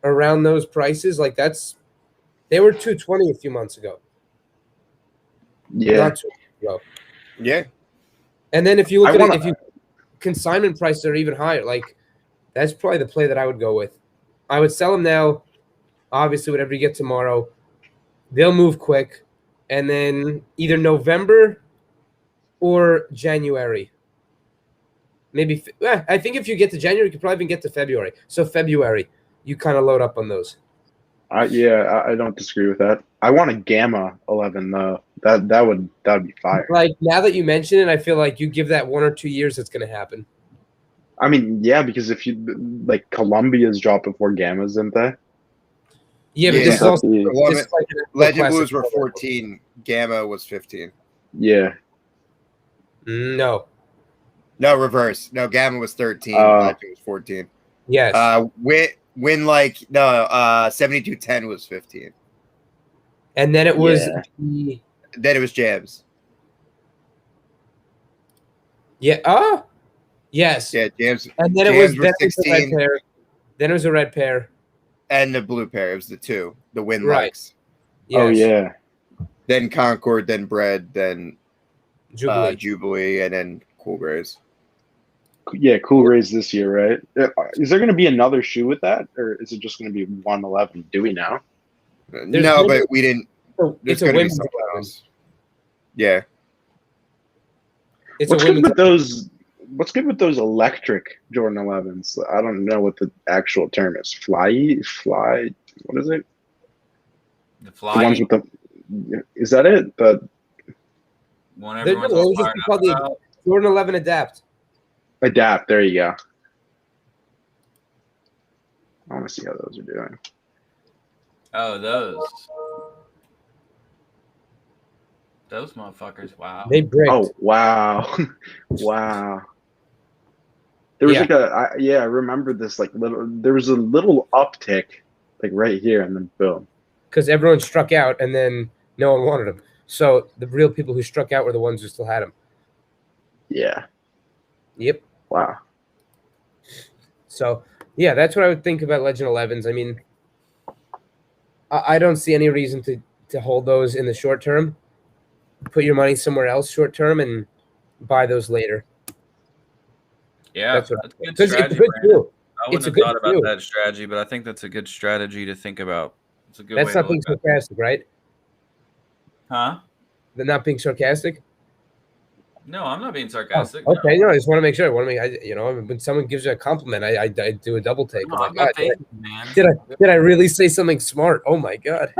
around those prices. Like they were 220 a few months ago. Yeah. Not 2 months ago. Yeah. And then if you look at it, if you consignment prices are even higher, like that's probably the play that I would go with. I would sell them now. Obviously, whatever you get tomorrow, they'll move quick, and then either November or January. Maybe I think if you get to January, you could probably even get to February. So February, you kind of load up on those. I don't disagree with that. I want a Gamma 11 though. That would be fire. Like now that you mention it, I feel like you give that 1 or 2 years, it's going to happen. I mean, yeah, because if you like Columbia's dropped before Gammas, didn't they? Yeah, but this is also Legend Blues were 14. Gamma was 15. Yeah. No, reverse. No, Gamma was 13. Legend was 14. Yes. 7210 was 15. And then it was then it was Jams. Yeah. Yes. Yeah, Jams. And then Jams it was 16. a red pair. Then it was a red pair. And the blue pair. It was the two. The Win Right. likes. Yes. Oh yeah. Then Concord, then Bread, then Jubilee, and then Cool Grays. Yeah, Cool Grays this year, right? Is there going to be another shoe with that, or is it just going to be 111? Do we know? No, but we didn't. It's going a to be women's something else. Yeah. It's What's good with those? What's good with those electric Jordan 11s? I don't know what the actual term is. Fly. What is it? The Fly. The ones with the. Is that it? The one everyone's all fired up about. Jordan 11 Adapt. Adapt. There you go. I want to see how those are doing. Oh, those motherfuckers! Wow. They bricked. Oh wow, wow. There was I remember this there was a little uptick like right here and then boom. Because everyone struck out and then no one wanted them. So the real people who struck out were the ones who still had them. Yeah. Yep. Wow. So yeah, that's what I would think about Legend 11s. I mean, I don't see any reason to hold those in the short term. Put your money somewhere else short term and buy those later. Yeah, that's a good strategy. It's a good deal. I wouldn't have thought about that strategy, but I think that's a good strategy to think about. It's a good That's way not being sarcastic, right? Huh? They're not being sarcastic? No, I'm not being sarcastic. Oh, okay, no, I just want to make sure. When someone gives you a compliment, I do a double take. No, oh my God, man. Did I really say something smart? Oh my God.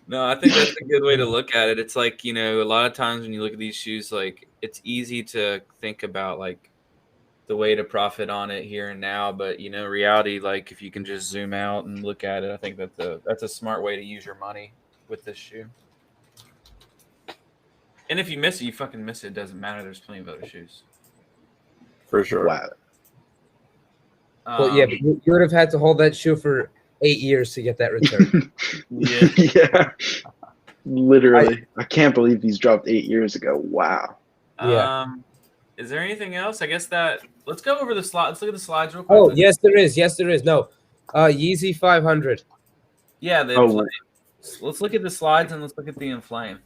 No, I think that's a good way to look at it. It's like, a lot of times when you look at these shoes, like it's easy to think about like the way to profit on it here and now, but reality, like if you can just zoom out and look at it, I think that's a smart way to use your money with this shoe. And if you miss it, you fucking miss it. It doesn't matter. There's plenty of other shoes. For sure. Wow. Well, yeah, but you would have had to hold that shoe for 8 years to get that return. Yeah. Literally. I can't believe these dropped 8 years ago. Wow. Yeah. Is there anything else? I guess that let's go over the slide. Let's look at the slides real quick. Oh, yes, there is. Yes, there is. No, Yeezy 500. Yeah, the Inflame. Let's look at the slides and let's look at the Inflame.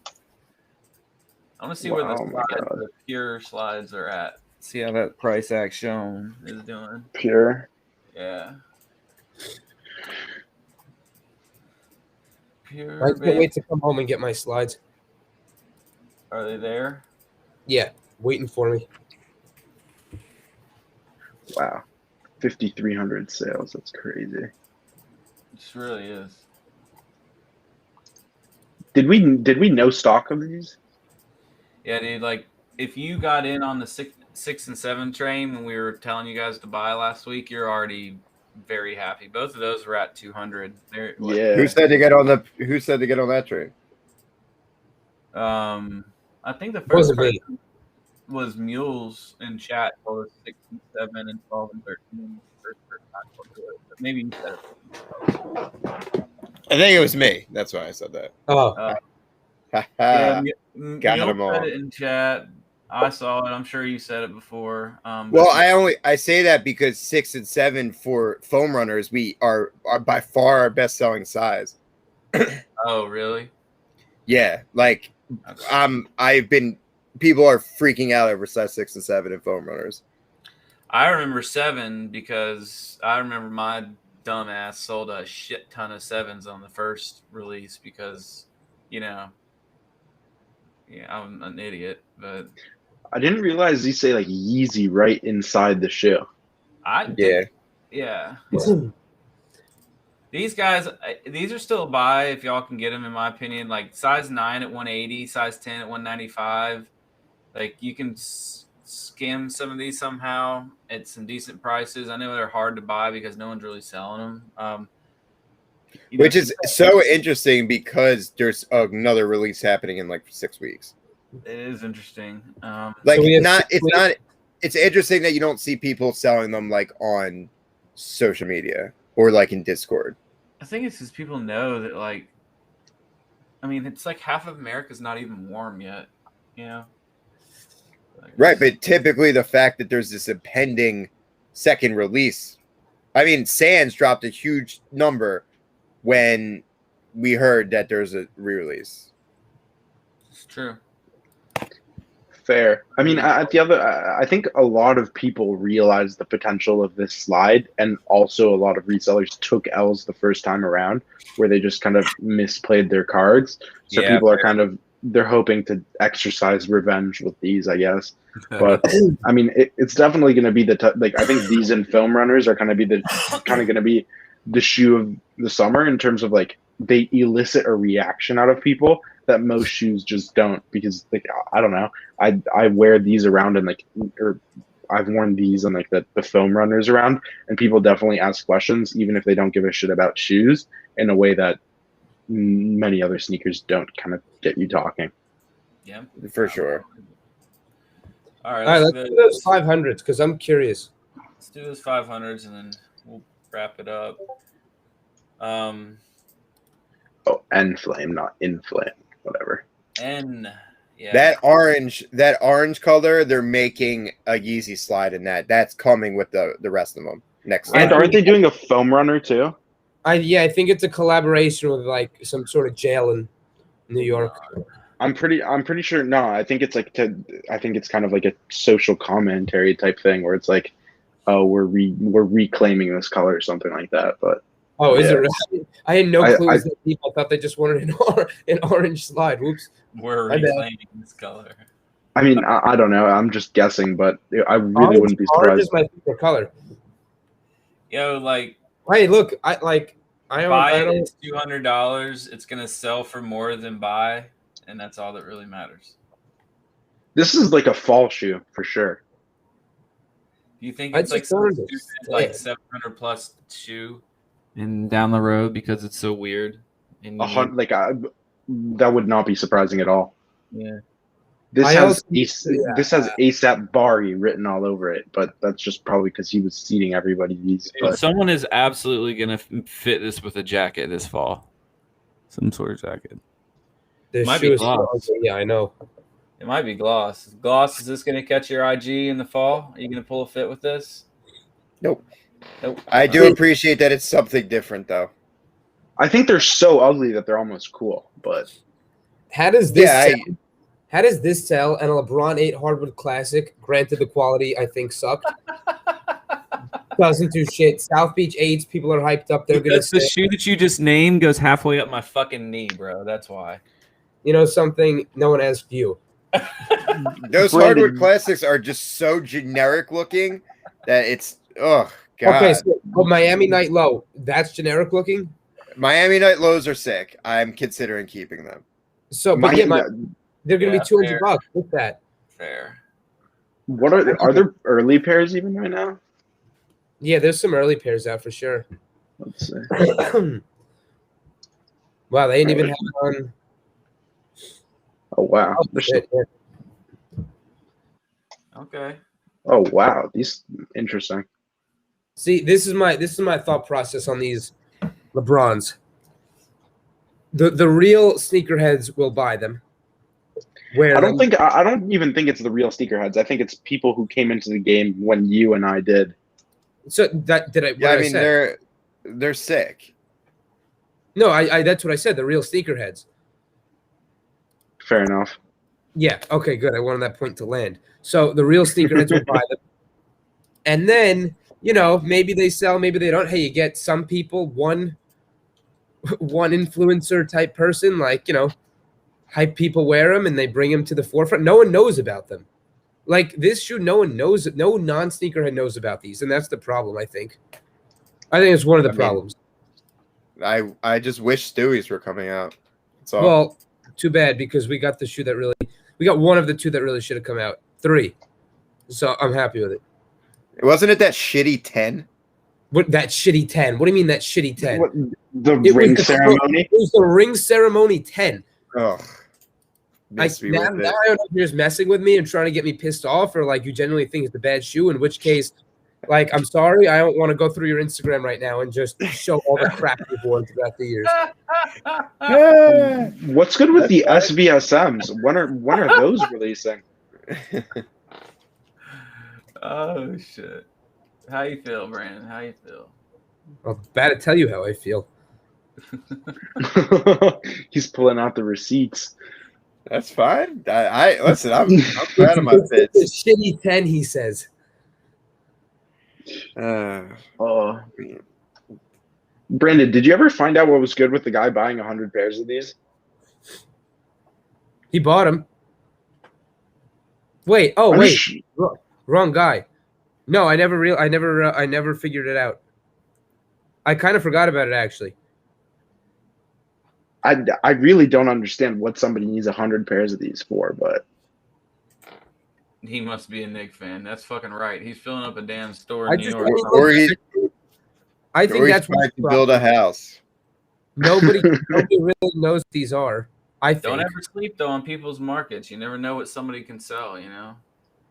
I want to see where the pure slides are at. See how that price action is doing. Pure. Yeah. Pure. I can't wait to come home and get my slides. Are they there? Yeah, waiting for me. Wow, 5,300 sales. That's crazy. It just really is. Did we know stock of these? Yeah, dude. Like, if you got in on the 6 and 7 train when we were telling you guys to buy last week, you're already very happy. Both of those were at 200. Yeah. Who said to get on that train? I think the first person was Mules in chat for 6 and 7 and 12 and 13. First person I talked to it. But maybe you said it. I think it was me. That's why I said that. Oh. Yeah, Got Mule them all. said it in chat. I saw it. I'm sure you said it before. Well, I say that because 6 and 7 for foam runners, we are by far our best selling size. Oh, really? Yeah, like people are freaking out over size 6 and 7 in foam runners. I remember 7 because I remember my dumbass sold a shit ton of 7s on the first release because, I'm an idiot, but I didn't realize these say like Yeezy right inside the shoe. Yeah. These guys, these are still a buy if y'all can get them, in my opinion. Like size 9 at 180, size 10 at 195. Like you can skim some of these somehow at some decent prices. I know they're hard to buy because no one's really selling them. Which is so interesting because there's another release happening in like 6 weeks. It is interesting. It's interesting that you don't see people selling them like on social media or like in Discord. I think it's because people know that, like, I mean, it's like half of America's not even warm yet, Right, but typically the fact that there's this impending second release. I mean, Sands dropped a huge number when we heard that there's a re-release. It's true. Fair. I mean, I think a lot of people realized the potential of this slide, and also a lot of resellers took L's the first time around, where they just kind of misplayed their cards. So people are they're hoping to exercise revenge with these, I guess. But I mean, it's definitely going to be I think these and foam runners are going to be the shoe of the summer in terms of like they elicit a reaction out of people that most shoes just don't, because like I don't know, I wear these around and I've worn these and like the foam runners around, and people definitely ask questions even if they don't give a shit about shoes, in a way that many other sneakers don't kind of get you talking. Yeah, for sure. All right, let's do those 500s because I'm curious. Let's do those 500s and then we'll wrap it up. Oh, N-Flame, not Inflame, whatever. Yeah. That orange color, they're making a Yeezy slide in that. That's coming with the rest of them next. And aren't they doing a foam runner too? I think it's a collaboration with like some sort of jail in New York. I'm pretty sure. No, I think it's I think it's kind of like a social commentary type thing where it's like, oh, we're reclaiming this color or something like that. But is it really? I had no clue that people thought they just wanted an orange slide. Whoops. We're reclaiming this color. I mean, I don't know. I'm just guessing, but I really wouldn't be surprised. Orange is my favorite color. Yo, like, hey, look, I buy it. It's $200. It's gonna sell for more than buy, and that's all that really matters. This is like a fall shoe for sure. Do you think it's like 700 plus shoe and down the road because it's so weird? That would not be surprising at all. Yeah. This has ASAP Bari written all over it, but that's just probably because he was seeding everybody these. Someone is absolutely gonna fit this with a jacket this fall, some sort of jacket. Might be gloves. Yeah, I know. It might be Gloss. Gloss, is this going to catch your IG in the fall? Are you going to pull a fit with this? Nope. Nope. I do appreciate that it's something different, though. I think they're so ugly that they're almost cool. But how does this sell? And a LeBron 8 Hardwood Classic, granted the quality I think sucked. Doesn't do shit. South Beach 8s, people are hyped up. They're going to the shoe that you just named goes halfway up my fucking knee, bro. That's why. You know something? No one asked you. Those Hardwood Classics are just so generic looking that it's God. Okay, so Miami Night Low, that's generic looking. Miami Night Lows are sick. I'm considering keeping them. So, but they're going to be $200 with that. Fair. What are there early pairs even right now? Yeah, there's some early pairs out for sure. Let's see. Wow, they didn't even have it on. Oh wow. Okay. Oh wow, these interesting. See, this is my thought process on these LeBrons. The real sneakerheads will buy them. I don't even think it's the real sneakerheads. I think it's people who came into the game when you and I did. So that did I? Yeah, I mean they're sick. No, I that's what I said. The real sneakerheads. Fair enough. Yeah. Okay. Good. I wanted that point to land. So the real sneakerheads will buy them, and then maybe they sell, maybe they don't. Hey, you get some people, one influencer type person, like hype people wear them and they bring them to the forefront. No one knows about them. Like this shoe, no one knows. No non-sneakerhead knows about these, and that's the problem. I think it's one of the problems. I just wish Stewie's were coming out. That's all. Well, too bad because we got one of the two that really should have come out. 3, so I'm happy with it. Wasn't it that shitty 10? What that shitty 10? What do you mean that shitty 10? The ring ceremony. It was the ring ceremony 10. Oh. Now I don't know if you're just messing with me and trying to get me pissed off, or like you genuinely think it's a bad shoe. In which case, like I'm sorry, I don't want to go through your Instagram right now and just show all the crap you've worn throughout the years. What's good with the SVSMs? When are those releasing? Oh shit! How you feel, Brandon? How you feel? I'm bad to tell you how I feel. He's pulling out the receipts. That's fine. Listen. I'm proud of my fits. It's a shitty 10, he says. Brandon, did you ever find out what was good with the guy buying 100 pairs of these? He bought them. Wait. Wrong guy. No, I never figured it out. I kind of forgot about it actually. I really don't understand what somebody needs 100 pairs of these for, but he must be a Knicks fan. That's fucking right. He's filling up a damn store in New York. I think that's trying to build a house. Nobody really knows what these are. I think. Don't ever sleep though on people's markets. You never know what somebody can sell.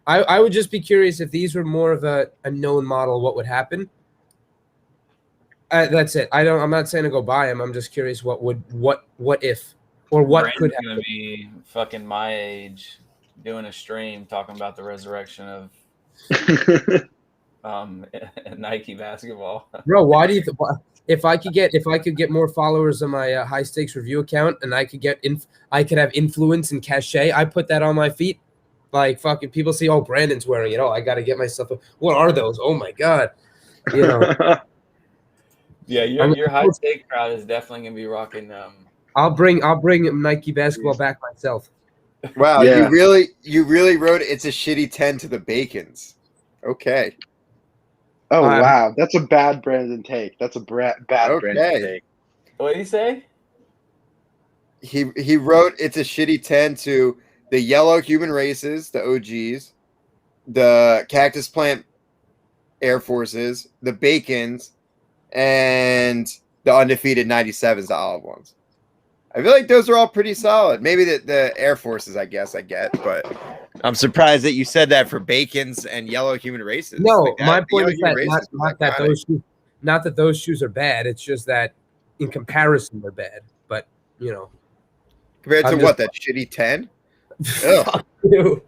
I would just be curious if these were more of a known model, what would happen. That's it. I'm not saying to go buy them. I'm just curious what if or what Brandon's could happen. Gonna be fucking my age doing a stream talking about the resurrection of Nike basketball. Bro, why do you if I could get more followers on my high stakes review account and I could have influence and cachet, I put that on my feet. Like fucking people see, oh, Brandon's wearing it. Oh, I got to get myself what are those? Oh my god. Yeah, your high stake crowd is definitely gonna be rocking. I'll bring Nike basketball back myself. Wow, yeah. you really wrote it's a shitty 10 to the Bacons. Okay. Oh wow, that's a bad Brandon take. That's a bad Brandon take. What did he say? He wrote it's a shitty 10 to the yellow human races, the OGs, the cactus plant Air Forces, the Bacons, and the undefeated 97s, the olive ones. I feel like those are all pretty solid. Maybe the Air Forces, I guess I get, but I'm surprised that you said that for Bacons and yellow human races. No, my point is that not that those shoes are bad. It's just that in comparison they're bad. But compared to what, that shitty 10? Ugh. You.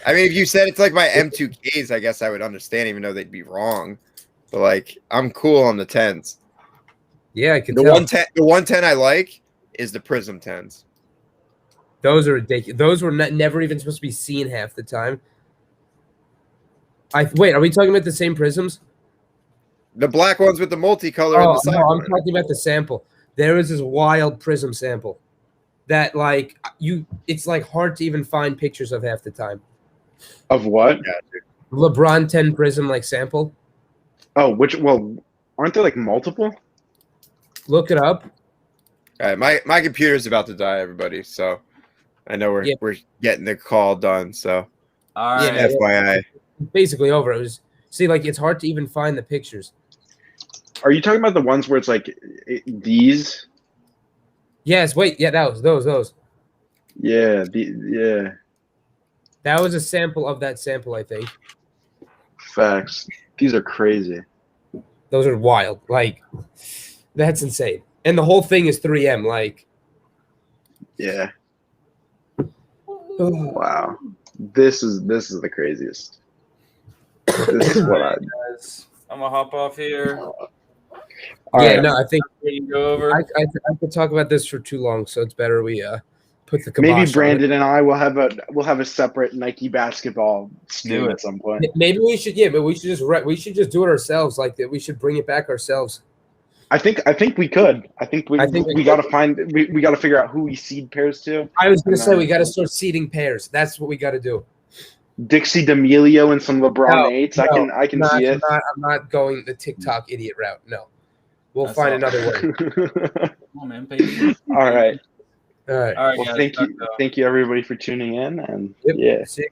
I mean, if you said it's like my M2Ks, I guess I would understand, even though they'd be wrong. But like, I'm cool on the 10s. Yeah, I can The tell. 110, the 110 I like is the Prism 10s. Those are ridiculous. Those were never even supposed to be seen half the time. Wait, are we talking about the same prisms? The black ones with the multicolor in the side. No, I'm talking about the sample. There is this wild prism sample that like it's like hard to even find pictures of half the time. Of what? LeBron 10 prism like sample. Oh, aren't there like multiple? Look it up. All right, my computer's about to die, everybody. So I know we're getting the call done. So All right. Yeah. FYI. Basically over. It was like it's hard to even find the pictures. Are you talking about the ones where it's like these? Yes, wait, yeah, those. Yeah, That was a sample of that sample, I think. facts. These are crazy. Those are wild. Like, that's insane. And the whole thing is 3M. Like, Yeah. Wow. This is the craziest. This is what Guys, I'm gonna hop off here. All yeah, right. no, I think You go over. I could talk about this for too long, so it's better we put the kibosh Maybe on it. Brandon and I will have a separate Nike basketball stream Do it. at some point. Maybe we should, but we should just do it ourselves. Like that, we should bring it back ourselves. I think we could. I think we gotta we gotta figure out who we seed pairs to. I was gonna say we got to start seeding pairs. That's what we got to do. Dixie D'Amelio and some LeBron No, 8s. no, I can see it. I'm not going the TikTok idiot route. No, we'll That's find all. another way. Come on, man. Patience. All right. All right. All right, Well, guys. thank you everybody for tuning in, and Yep. yeah. See you.